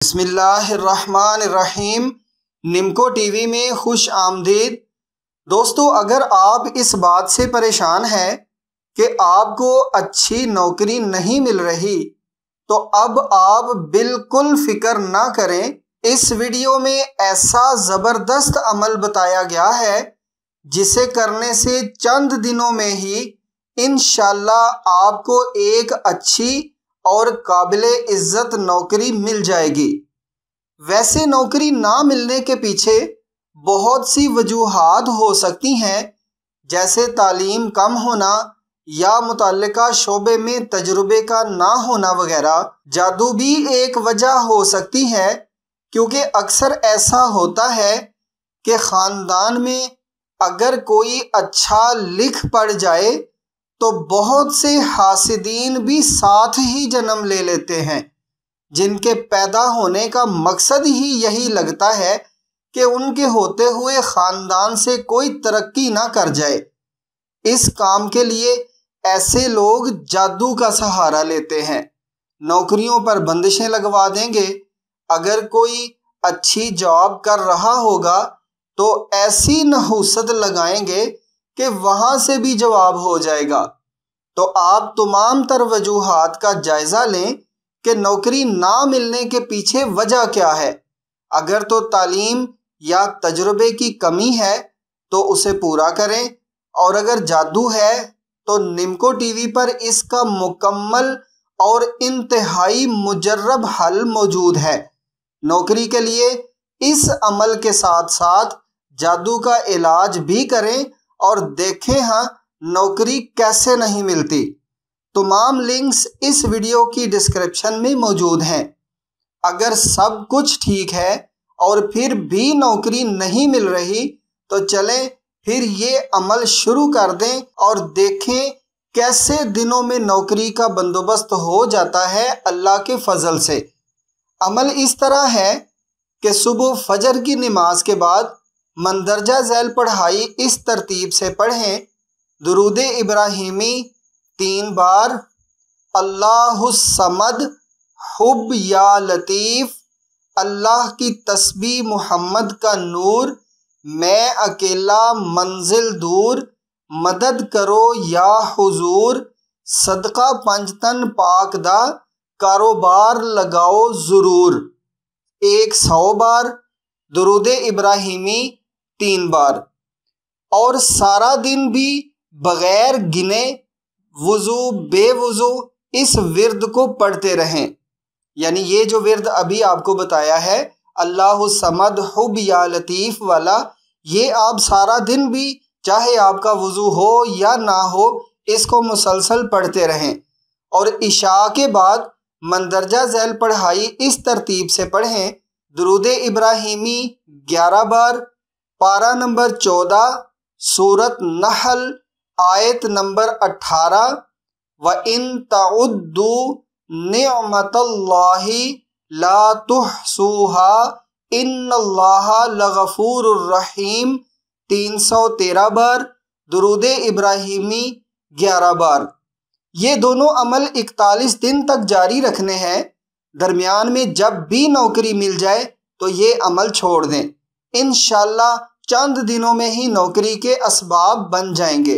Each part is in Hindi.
बिस्मिल्लाहिर्रहमानिर्रहीम। निमको टीवी में खुश आमदीद। दोस्तों, अगर आप इस बात से परेशान हैं कि आपको अच्छी नौकरी नहीं मिल रही तो अब आप बिल्कुल फिक्र ना करें। इस वीडियो में ऐसा ज़बरदस्त अमल बताया गया है जिसे करने से चंद दिनों में ही इंशाअल्लाह आपको एक अच्छी और काबिले इज्जत नौकरी मिल जाएगी। वैसे नौकरी ना मिलने के पीछे बहुत सी वजूहात हो सकती हैं, जैसे तालीम कम होना या मुतल्लिका शोबे में तजुर्बे का ना होना वगैरह। जादू भी एक वजह हो सकती है, क्योंकि अक्सर ऐसा होता है कि ख़ानदान में अगर कोई अच्छा लिख पढ़ जाए तो बहुत से हासिदीन भी साथ ही जन्म ले लेते हैं, जिनके पैदा होने का मकसद ही यही लगता है कि उनके होते हुए ख़ानदान से कोई तरक्की ना कर जाए। इस काम के लिए ऐसे लोग जादू का सहारा लेते हैं, नौकरियों पर बंदिशें लगवा देंगे। अगर कोई अच्छी जॉब कर रहा होगा तो ऐसी नहुसत लगाएंगे कि वहाँ से भी जवाब हो जाएगा। तो आप तमाम तर वजूहात का जायज़ा लें कि नौकरी ना मिलने के पीछे वजह क्या है। अगर तो तालीम या तजुर्बे की कमी है तो उसे पूरा करें, और अगर जादू है तो निमको टीवी पर इसका मुकम्मल और इंतहाई मुजर्रब हल मौजूद है। नौकरी के लिए इस अमल के साथ साथ जादू का इलाज भी करें और देखें हाँ नौकरी कैसे नहीं मिलती। तमाम लिंक्स इस वीडियो की डिस्क्रिप्शन में मौजूद हैं। अगर सब कुछ ठीक है और फिर भी नौकरी नहीं मिल रही तो चलें फिर ये अमल शुरू कर दें और देखें कैसे दिनों में नौकरी का बंदोबस्त हो जाता है अल्लाह के फजल से। अमल इस तरह है कि सुबह फजर की नमाज के बाद मंदरजा झैल पढ़ाई इस तरतीब से पढ़ें। दुरूद इब्राहिमी 3 बार, अल्लाहुस्समद, हुब या लतीफ़, अल्लाह की तस्बीह, मोहम्मद का नूर, मैं अकेला मंजिल दूर, मदद करो या हुजूर, सदका पंजतन पाक दा, कारोबार लगाओ ज़रूर। 100 बार दुरूद इब्राहिमी 3 बार। और सारा दिन भी बग़ैर गिने वज़ू बेवज़ू इस विर्द को पढ़ते रहें। यानी ये जो विर्द अभी आपको बताया है अल्लाहुस्समद हुब या लतीफ़ वाला, ये आप सारा दिन भी चाहे आपका वज़ू हो या ना हो इसको मुसलसल पढ़ते रहें। और इशा के बाद मंदरजा झैल पढ़ाई इस तरतीब से पढ़ें। दुरूद इब्राहिमी 11 बार, पारा नंबर 14, सूरत नहल आयत नंबर 18, व इन तउद्दू निअमतल्लाहि ला तुहसूहा इन्नल्लाहा लगफूरुर रहीम 313 बार, दुरूद इब्राहिमी 11 बार। ये दोनों अमल 41 दिन तक जारी रखने हैं। दरमियान में जब भी नौकरी मिल जाए तो ये अमल छोड़ दें। इंशाअल्लाह चंद दिनों में ही नौकरी के असबाब बन जाएंगे।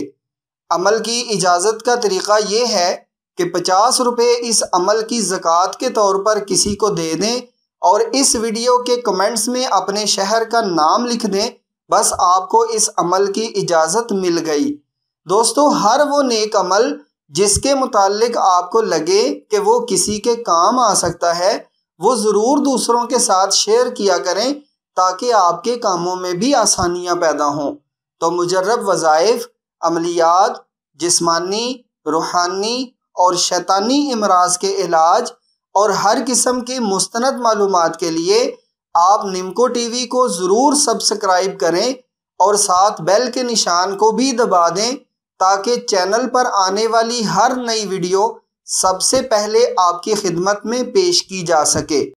अमल की इजाज़त का तरीक़ा ये है कि 50 रुपये इस अमल की ज़कात के तौर पर किसी को दे दें और इस वीडियो के कमेंट्स में अपने शहर का नाम लिख दें। बस आपको इस अमल की इजाज़त मिल गई। दोस्तों, हर वो नेक अमल जिसके मुताल्लिक आपको लगे कि वो किसी के काम आ सकता है, वो ज़रूर दूसरों के साथ शेयर किया करें ताकि आपके कामों में भी आसानियाँ पैदा हों। तो मुजर्रब वज़ाइफ, अमलियात, जिस्मानी, रूहानी और शैतानी इमराज के इलाज और हर किस्म के मुस्तनद मालूमात के लिए आप निमको टीवी को ज़रूर सब्सक्राइब करें और साथ बेल के निशान को भी दबा दें ताकि चैनल पर आने वाली हर नई वीडियो सबसे पहले आपकी खिदमत में पेश की जा सके।